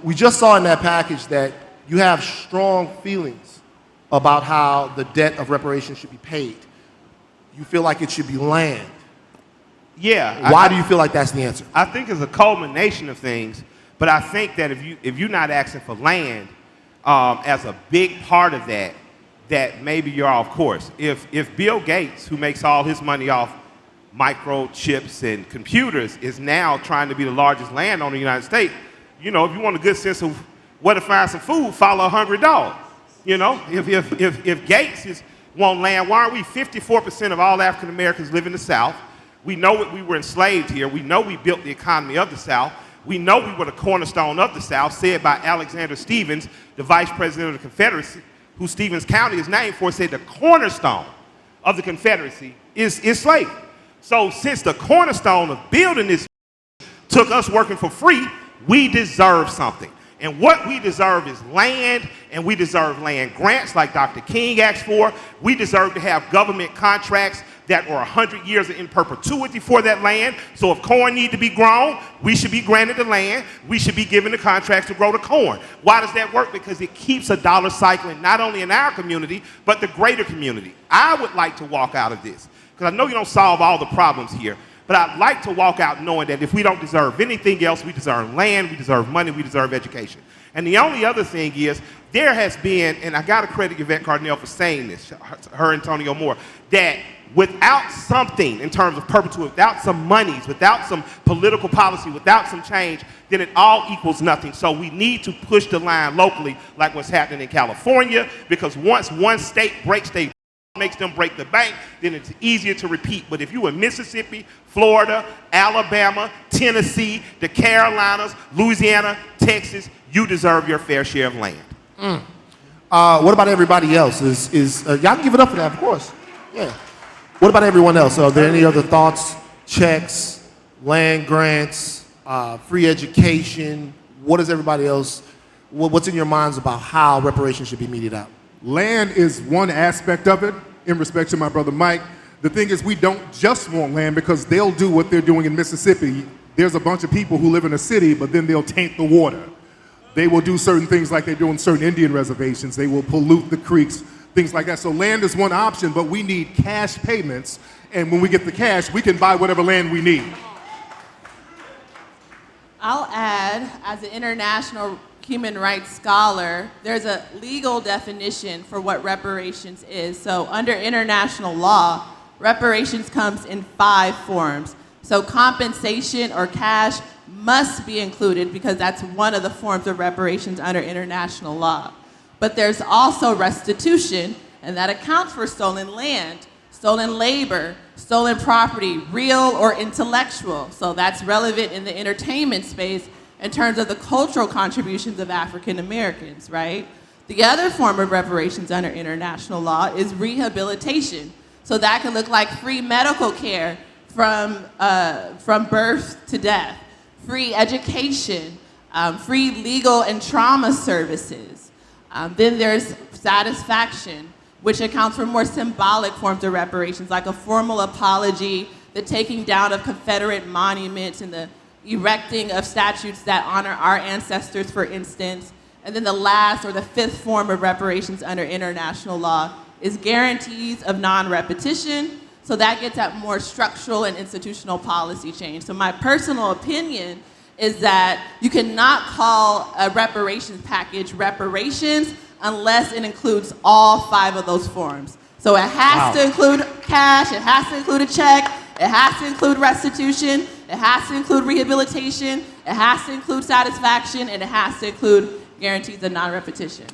we just saw in that package that you have strong feelings about how the debt of reparations should be paid. You feel like it should be land. Yeah. Why do you feel like that's the answer? I think it's a culmination of things, but I think that if you're not asking for land as a big part of that, that maybe you're off course. If Bill Gates, who makes all his money off microchips and computers, is now trying to be the largest landowner in the United States, you know, if you want a good sense of where to find some food, follow a hungry dog. You know, if Gates want land, why aren't we 54% of all African Americans live in the South? We know that we were enslaved here. We know we built the economy of the South. We know we were the cornerstone of the South, said by Alexander Stephens, the vice president of the Confederacy, who Stevens County is named for, said the cornerstone of the Confederacy is slavery. So since the cornerstone of building this took us working for free, we deserve something. And what we deserve is land, and we deserve land grants like Dr. King asked for. We deserve to have government contracts that are 100 years in perpetuity for that land. So if corn need to be grown, we should be granted the land. We should be given the contracts to grow the corn. Why does that work? Because it keeps a dollar cycling, not only in our community, but the greater community. I would like to walk out of this, because I know you don't solve all the problems here, but I'd like to walk out knowing that if we don't deserve anything else, we deserve land, we deserve money, we deserve education. And the only other thing is, there has been, and I got to credit Yvette Cardinale for saying this, her and Antonio Moore, that without something in terms of perpetuity, without some monies, without some political policy, without some change, then it all equals nothing. So we need to push the line locally like what's happening in California, because once one state breaks their makes them break the bank, then it's easier to repeat. But if you in Mississippi, Florida, Alabama, Tennessee, the Carolinas, Louisiana, Texas, you deserve your fair share of land. What about everybody else? Y'all can give it up for that, of course. Yeah. What about everyone else? Are there any other thoughts, checks, land grants, free education? What is everybody else? What's in your minds about how reparations should be meted out? Land is one aspect of it, in respect to my brother Mike. The thing is, we don't just want land, because they'll do what they're doing in Mississippi. There's a bunch of people who live in a city, but then they'll taint the water. They will do certain things like they do in certain Indian reservations. They will pollute the creeks, things like that. So land is one option, but we need cash payments. And when we get the cash, we can buy whatever land we need. I'll add, as an international human rights scholar, there's a legal definition for what reparations is. So under international law, reparations comes in 5 forms. So compensation or cash must be included, because that's one of the forms of reparations under international law. But there's also restitution, and that accounts for stolen land, stolen labor, stolen property, real or intellectual. So that's relevant in the entertainment space in terms of the cultural contributions of African Americans, right? The other form of reparations under international law is rehabilitation. So that can look like free medical care from birth to death, free education, free legal and trauma services. Then there's satisfaction, which accounts for more symbolic forms of reparations, like a formal apology, the taking down of Confederate monuments, and the erecting of statues that honor our ancestors, for instance. And then the last, or the 5th form of reparations under international law is guarantees of non-repetition. So that gets at more structural and institutional policy change. So my personal opinion is that you cannot call a reparations package reparations unless it includes all 5 of those forms. So it has to include cash, it has to include a check, it has to include restitution, it has to include rehabilitation, it has to include satisfaction, and it has to include guarantees of non-repetition.